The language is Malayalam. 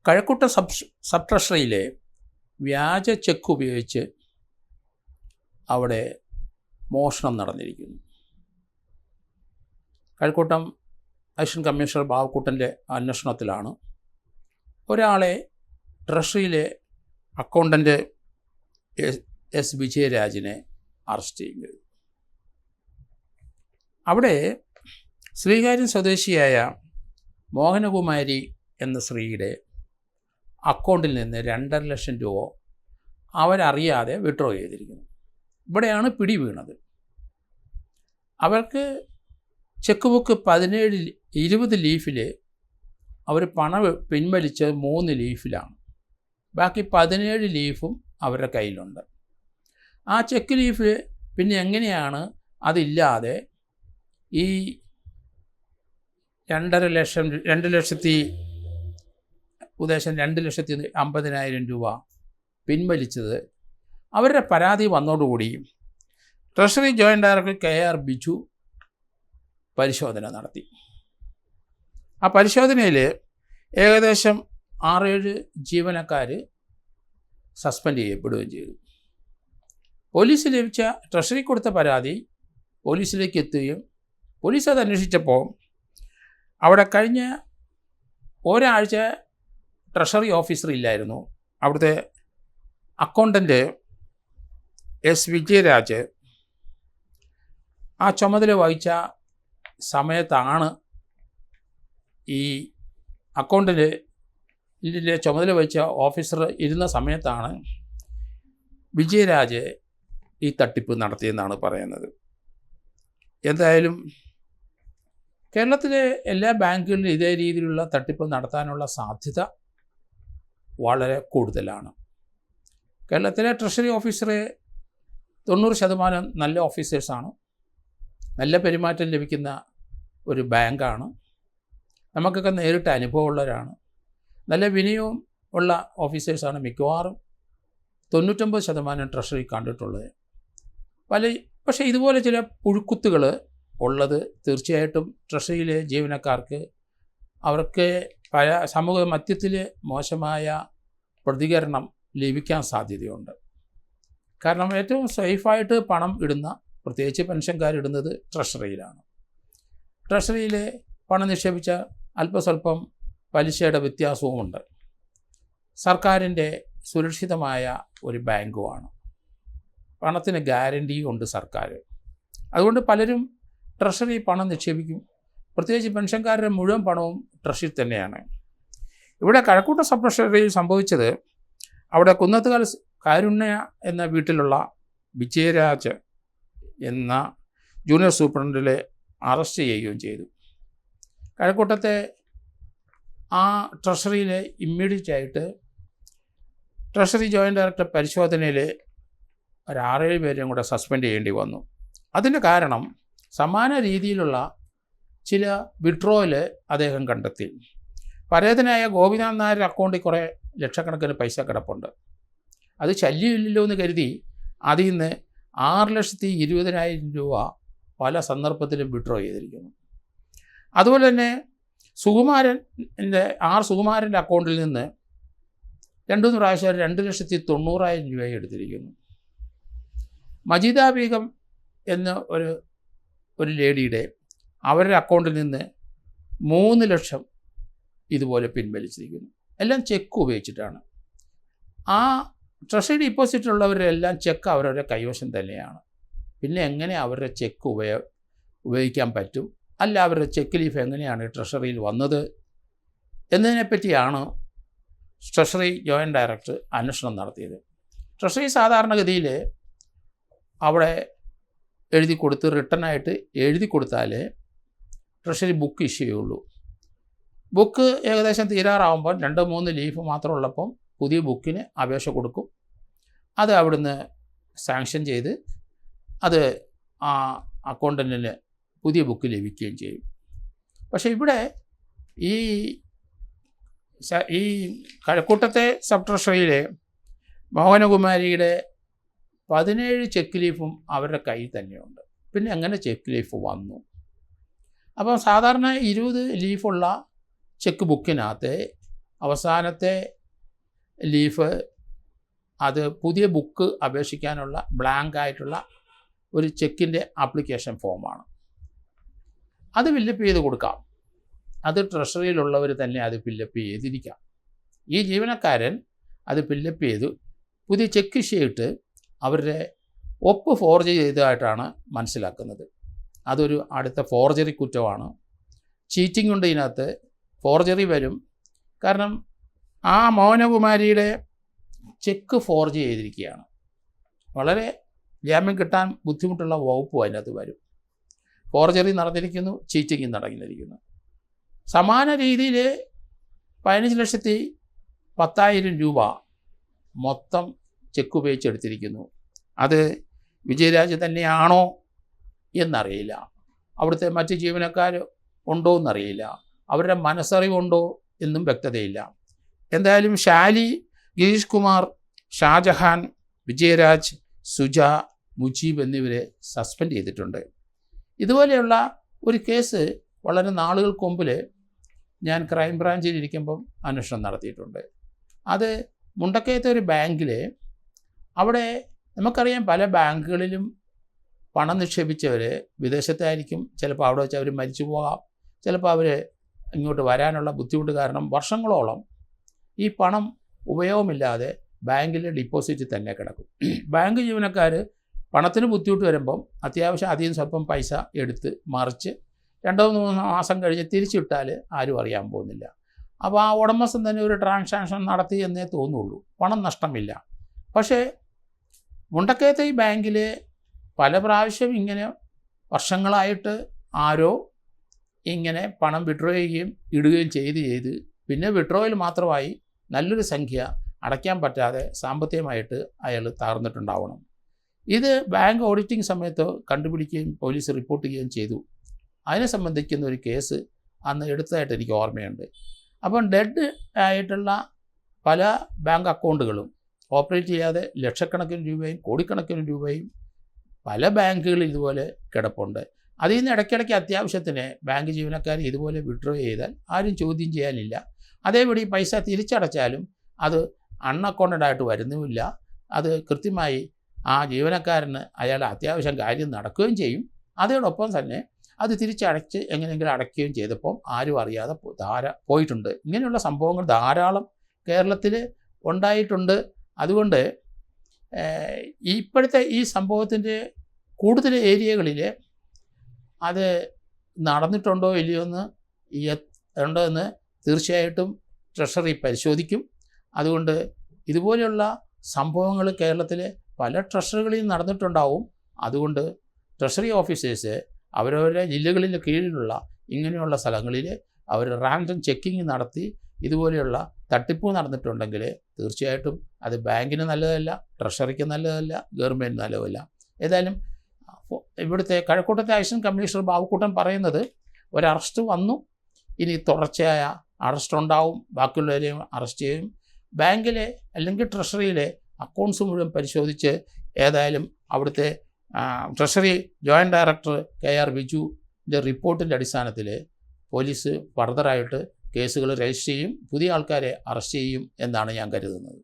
കഴക്കൂട്ട സബ് ട്രഷറിയിലെ വ്യാജ ചെക്ക് ഉപയോഗിച്ച് അവിടെ മോഷണം നടന്നിരിക്കുന്നു. കഴക്കൂട്ടം അസിസ്റ്റന്റ് കമ്മീഷണർ ബാബുക്കുട്ടൻ്റെ അന്വേഷണത്തിലാണ് ഒരാളെ ട്രഷറിയിലെ അക്കൗണ്ടൻ്റ് എസ് വിജയരാജിനെ അറസ്റ്റ് ചെയ്യുന്നത്. അവിടെ ശ്രീകാര്യം സ്വദേശിയായ മോഹനകുമാരി എന്ന സ്ത്രീയുടെ അക്കൗണ്ടിൽ നിന്ന് 2.5 ലക്ഷം രൂപ അവരറിയാതെ വിഡ്രോ ചെയ്തിരിക്കുന്നു. ഇവിടെയാണ് പിടി വീണത്. അവർക്ക് ചെക്ക് ബുക്ക് 20 ലീഫിൽ അവർ പണം പിൻവലിച്ച് 3 ലീഫിലാണ്. ബാക്കി 17 ലീഫും അവരുടെ കയ്യിലുണ്ട്. ആ ചെക്ക് ലീഫ് പിന്നെ എങ്ങനെയാണ് അതില്ലാതെ ഈ 2,50,000 രൂപ പിൻവലിച്ചത്? അവരുടെ പരാതി വന്നതോടുകൂടി treasury joint director KR Biju പരിശോധന നടത്തി. ആ പരിശോധനയിൽ ഏകദേശം 6-7 ജീവനക്കാർ സസ്പെൻഡ് ചെയ്യപ്പെടുകയും ചെയ്തു. പോലീസ് ലഭിച്ച ട്രഷറി കൊടുത്ത പരാതി പോലീസിലേക്ക് എത്തുകയും പോലീസ് അത് അന്വേഷിച്ചപ്പോൾ അവിടെ കഴിഞ്ഞ ഒരാഴ്ച ട്രഷറി ഓഫീസർ ഇല്ലായിരുന്നു. അവിടുത്തെ അക്കൗണ്ടൻ്റ് എസ് വിജയരാജ് ആ ചുമതല വഹിച്ച സമയത്താണ്, ഈ അക്കൗണ്ടിൻ്റെ ചുമതല വഹിച്ച ഓഫീസർ ഇരുന്ന സമയത്താണ് വിജയരാജ് ഈ തട്ടിപ്പ് നടത്തിയെന്നാണ് പറയുന്നത്. എന്തായാലും കേരളത്തിലെ എല്ലാ ബാങ്കുകളിലും ഇതേ രീതിയിലുള്ള തട്ടിപ്പ് നടത്താനുള്ള സാധ്യത വളരെ കൂടുതലാണ്. കേരളത്തിലെ ട്രഷറി ഓഫീസറെ 90% നല്ല ഓഫീസേഴ്സാണ്. നല്ല പെരുമാറ്റം ലഭിക്കുന്ന ഒരു ബാങ്കാണ്. നമുക്കൊക്കെ നേരിട്ട് അനുഭവമുള്ളവരാണ്. നല്ല വിനയവും ഉള്ള ഓഫീസേഴ്സാണ് മിക്കവാറും 99% ട്രഷറി കണ്ടിട്ടുള്ളത്. പക്ഷേ ഇതുപോലെ ചില പുഴുക്കുത്തുകൾ ഉള്ളത് തീർച്ചയായിട്ടും ട്രഷറിയിലെ ജീവനക്കാർക്ക് അവർക്ക് സമൂഹ മധ്യത്തിൽ മോശമായ പ്രതികരണം ലഭിക്കാൻ സാധ്യതയുണ്ട്. കാരണം ഏറ്റവും സേഫായിട്ട് പണം ഇടുന്ന, പ്രത്യേകിച്ച് പെൻഷൻകാരിടുന്നത് ട്രഷറിയിലാണ്. ട്രഷറിയിൽ പണം നിക്ഷേപിച്ച അല്പസ്വല്പം പലിശയുടെ വ്യത്യാസവുമുണ്ട്. സർക്കാരിൻ്റെ സുരക്ഷിതമായ ഒരു ബാങ്കുമാണ്. പണത്തിന് ഗ്യാരണ്ടിയുണ്ട് സർക്കാർ. അതുകൊണ്ട് പലരും ട്രഷറി പണം നിക്ഷേപിക്കും. പ്രത്യേകിച്ച് പെൻഷൻകാരുടെ മുഴുവൻ പണവും ട്രഷറി തന്നെയാണ്. ഇവിടെ കഴക്കൂട്ട സബ് ട്രഷറിയിൽ സംഭവിച്ചത്, അവിടെ കുന്നത്തുകാൽ കാരുണ്യ എന്ന വീട്ടിലുള്ള വിജയരാജ് എന്ന ജൂനിയർ സൂപ്രണ്ടിലെ അറസ്റ്റ് ചെയ്യുകയും ചെയ്തു. കഴക്കൂട്ടത്തെ ആ ട്രഷറിയിൽ ഇമ്മീഡിയറ്റായിട്ട് ട്രഷറി ജോയിൻ്റ് ഡയറക്ടർ പരിശോധനയിൽ ഒരു 6-7 പേരെയും കൂടെ സസ്പെൻഡ് ചെയ്യേണ്ടി വന്നു. അതിൻ്റെ കാരണം സമാന രീതിയിലുള്ള ചില വിഡ്രോയിൽ അദ്ദേഹം കണ്ടെത്തി. പരേതനായ ഗോപിനാഥ് നായരുടെ അക്കൗണ്ടിൽ കുറേ ലക്ഷക്കണക്കിന് പൈസ കിടപ്പുണ്ട്. അത് ശല്യമില്ലല്ലോ എന്ന് കരുതി അതിൽ നിന്ന് 6,20,000 രൂപ പല സന്ദർഭത്തിലും വിഡ്രോ ചെയ്തിരിക്കുന്നു. അതുപോലെ തന്നെ സുകുമാരൻ്റെ അക്കൗണ്ടിൽ നിന്ന് 2-3 പ്രാവശ്യം 2,90,000 രൂപ എടുത്തിരിക്കുന്നു. മജീദ ബീഗം എന്ന ഒരു ലേഡിയുടെ അവരുടെ അക്കൗണ്ടിൽ നിന്ന് 3 ലക്ഷം ഇതുപോലെ പിൻവലിച്ചിരിക്കുന്നു. എല്ലാം ചെക്ക് ഉപയോഗിച്ചിട്ടാണ്. ആ ട്രഷറി ഡിപ്പോസിറ്റുള്ളവരെല്ലാം ചെക്ക് അവരവരുടെ കൈവശം തന്നെയാണ്. പിന്നെ എങ്ങനെ അവരുടെ ചെക്ക് ഉപയോഗിക്കാൻ പറ്റും, അല്ല അവരുടെ ചെക്ക് ലീഫ് എങ്ങനെയാണ് ട്രഷറിയിൽ വന്നത് എന്നതിനെപ്പറ്റിയാണ് ട്രഷറി ജോയിൻ്റ് ഡയറക്ടർ അന്വേഷണം നടത്തിയത്. ട്രഷറി സാധാരണഗതിയിൽ അവിടെ റിട്ടേണായിട്ട് എഴുതി കൊടുത്താലേ ട്രഷറി ബുക്ക് ഇഷ്യൂ ചെയ്യുള്ളൂ. ബുക്ക് ഏകദേശം തീരാറാവുമ്പോൾ 2-3 ലീഫ് മാത്രം ഉള്ളപ്പം പുതിയ ബുക്കിന് അപേക്ഷ കൊടുക്കും. അത് അവിടുന്ന് സാങ്ഷൻ ചെയ്ത് അത് ആ അക്കൗണ്ടൻറ്റിന് പുതിയ ബുക്ക് ലഭിക്കുകയും ചെയ്യും. പക്ഷേ ഇവിടെ ഈ കഴക്കൂട്ടത്തെ സബ് ട്രഷറിയിലെ മോഹനകുമാരിയുടെ 17 ചെക്ക് ലീഫും അവരുടെ കയ്യിൽ തന്നെയുണ്ട്. പിന്നെ എങ്ങനെ ചെക്ക് ലീഫ് വന്നു? അപ്പോൾ സാധാരണ 20 ലീഫുള്ള ചെക്ക് ബുക്കിനകത്ത് അവസാനത്തെ ലീഫ് അത് പുതിയ ബുക്ക് അപേക്ഷിക്കാനുള്ള ബ്ലാങ്ക് ആയിട്ടുള്ള ഒരു ചെക്കിൻ്റെ ആപ്ലിക്കേഷൻ ഫോമാണ്. അത് ഫില്ലപ്പ് ചെയ്ത് കൊടുക്കാം. അത് ട്രഷറിയിലുള്ളവർ തന്നെ അത് ഫില്ലപ്പ് ചെയ്തിരിക്കാം. ഈ ജീവനക്കാരൻ അത് ഫില്ലപ്പ് ചെയ്ത് പുതിയ ചെക്ക് ഇഷ്യൂ അവരുടെ ഒപ്പ് ഫോർജ് ചെയ്തതായിട്ടാണ് മനസ്സിലാക്കുന്നത്. അതൊരു അടുത്ത ഫോർജറി കുറ്റമാണ്. ചീറ്റിംഗ് ഉണ്ട് ഇതിനകത്ത്, ഫോർജറി വരും. കാരണം ആ മൗനകുമാരിയുടെ ചെക്ക് ഫോർജ് ചെയ്തിരിക്കുകയാണ്. വളരെ ജാമ്യം കിട്ടാൻ ബുദ്ധിമുട്ടുള്ള വകുപ്പും അതിനകത്ത് വരും. ഫോർജറി നടന്നിരിക്കുന്നു, ചീറ്റിംഗ് നടന്നിരിക്കുന്നു. സമാന രീതിയിൽ 15,10,000 രൂപ മൊത്തം ചെക്ക് ഉപയോഗിച്ചെടുത്തിരിക്കുന്നു. അത് വിജയരാജ് തന്നെയാണോ എന്നറിയില്ല. അവിടുത്തെ മറ്റ് ജീവനക്കാർ ഉണ്ടോ എന്നറിയില്ല. അവരുടെ മനസ്സറിവുണ്ടോ എന്നും വ്യക്തതയില്ല. എന്തായാലും ഷാലി, ഗിരീഷ് കുമാർ, ഷാജഹാൻ, വിജയരാജ്, സുജ, മുജീബ് എന്നിവരെ സസ്പെൻഡ് ചെയ്തിട്ടുണ്ട്. ഇതുപോലെയുള്ള ഒരു കേസ് വളരെ നാളുകൾക്ക് മുമ്പിൽ ഞാൻ ക്രൈംബ്രാഞ്ചിൽ ഇരിക്കുമ്പം അന്വേഷണം നടത്തിയിട്ടുണ്ട്. അത് മുണ്ടക്കയത്തെ ഒരു ബാങ്കിൽ, അവിടെ നമുക്കറിയാം പല ബാങ്കുകളിലും പണം നിക്ഷേപിച്ചവർ വിദേശത്തായിരിക്കും. ചിലപ്പോൾ അവിടെ വെച്ച് അവർ മരിച്ചു പോകാം. ചിലപ്പോൾ അവർ ഇങ്ങോട്ട് വരാനുള്ള ബുദ്ധിമുട്ട് കാരണം വർഷങ്ങളോളം ഈ പണം ഉപയോഗമില്ലാതെ ബാങ്കിൽ ഡിപ്പോസിറ്റ് തന്നെ കിടക്കും. ബാങ്ക് ജീവനക്കാർ പണത്തിന് ബുദ്ധിമുട്ട് വരുമ്പം അത്യാവശ്യം അധികം സ്വല്പം പൈസ എടുത്ത് മറിച്ച് 2-3 മാസം കഴിഞ്ഞ് തിരിച്ചിട്ടാൽ ആരും അറിയാൻ പോകുന്നില്ല. അപ്പോൾ ആ ഉടമസ്ഥൻ തന്നെ ഒരു ട്രാൻസാക്ഷൻ നടത്തി എന്നേ തോന്നുള്ളൂ, പണം നഷ്ടമില്ല. പക്ഷേ മുണ്ടക്കയത്തെ ഈ ബാങ്കിൽ പല പ്രാവശ്യം ഇങ്ങനെ വർഷങ്ങളായിട്ട് ആരോ ഇങ്ങനെ പണം വിഡ്രോ ചെയ്യുകയും ഇടുകയും ചെയ്ത് പിന്നെ വിഡ്രോയിൽ മാത്രമായി നല്ലൊരു സംഖ്യ അടയ്ക്കാൻ പറ്റാതെ സാമ്പത്തികമായിട്ട് അയാൾ തകർന്നിട്ടുണ്ടാവണം. ഇത് ബാങ്ക് ഓഡിറ്റിംഗ് സമയത്ത് കണ്ടുപിടിക്കുകയും പോലീസ് റിപ്പോർട്ട് ചെയ്യുകയും ചെയ്തു. അതിനെ സംബന്ധിക്കുന്ന ഒരു കേസ് അന്ന് എടുത്തതായിട്ട് എനിക്ക് ഓർമ്മയുണ്ട്. അപ്പം ഡെഡ് ആയിട്ടുള്ള പല ബാങ്ക് അക്കൗണ്ടുകളും ഓപ്പറേറ്റ് ചെയ്യാതെ ലക്ഷക്കണക്കിന് രൂപയും കോടിക്കണക്കിന് രൂപയും പല ബാങ്കുകളിൽ ഇതുപോലെ കിടപ്പുണ്ട്. അതിൽ നിന്ന് ഇടയ്ക്കിടയ്ക്ക് അത്യാവശ്യത്തിന് ബാങ്ക് ജീവനക്കാർ ഇതുപോലെ വിഡ്രോ ചെയ്താൽ ആരും ചോദ്യം ചെയ്യാനില്ല. അതേപടി പൈസ തിരിച്ചടച്ചാലും അത് അൺഅക്കൗണ്ടഡായിട്ട് വരുന്നുമില്ല. അത് കൃത്യമായി ആ ജീവനക്കാരന് അയാളുടെ അത്യാവശ്യം കാര്യം നടക്കുകയും ചെയ്യും. അതോടൊപ്പം തന്നെ അത് തിരിച്ചടച്ച് എങ്ങനെയെങ്കിലും അടയ്ക്കുകയും ചെയ്തപ്പോൾ ആരും അറിയാതെ പോയിട്ടുണ്ട്. ഇങ്ങനെയുള്ള സംഭവങ്ങൾ ധാരാളം കേരളത്തിൽ ഉണ്ടായിട്ടുണ്ട്. അതുകൊണ്ട് ഇപ്പോഴത്തെ ഈ സംഭവത്തിൻ്റെ കൂടുതൽ ഏരിയകളിൽ അത് നടന്നിട്ടുണ്ടോ ഇല്ലയോ എന്ന് തീർച്ചയായിട്ടും ട്രഷറി പരിശോധിക്കും. അതുകൊണ്ട് ഇതുപോലെയുള്ള സംഭവങ്ങൾ കേരളത്തിലെ പല ട്രഷറികളിൽ നടന്നിട്ടുണ്ടാവും. അതുകൊണ്ട് ട്രഷറി ഓഫീസേഴ്സ് അവരവരുടെ ജില്ലകളിൽ കീഴിലുള്ള ഇങ്ങനെയുള്ള സ്ഥലങ്ങളിൽ അവർ റാൻഡം ചെക്കിങ് നടത്തി ഇതുപോലെയുള്ള തട്ടിപ്പ് നടന്നിട്ടുണ്ടെങ്കിൽ തീർച്ചയായിട്ടും അത് ബാങ്കിന് നല്ലതല്ല, ട്രഷറിക്ക് നല്ലതല്ല, ഗവൺമെൻറ് നല്ലതല്ല. ഏതായാലും ഇവിടുത്തെ കഴക്കൂട്ടത്തെ അസിസ്റ്റന്റ് കമ്മീഷണർ ബാബുക്കുട്ടൻ പറയുന്നത് ഒരു അറസ്റ്റ് വന്നു, ഇനി തുടർച്ചയായ അറസ്റ്റ് ഉണ്ടാവും, ബാക്കിയുള്ളവരെയും അറസ്റ്റ് ചെയ്യും. ബാങ്കിലെ അല്ലെങ്കിൽ ട്രഷറിയിലെ അക്കൗണ്ട്സ് മുഴുവൻ പരിശോധിച്ച് ഏതായാലും അവിടുത്തെ ട്രഷറി ജോയിൻറ്റ് ഡയറക്ടർ KR ബിജുവിൻ്റെ റിപ്പോർട്ടിൻ്റെ അടിസ്ഥാനത്തിൽ പോലീസ് ഫർദറായിട്ട് കേസുകൾ രജിസ്റ്റർ ചെയ്യും, പുതിയ ആൾക്കാരെ അറസ്റ്റ് ചെയ്യും എന്നാണ് ഞാൻ കരുതുന്നത്.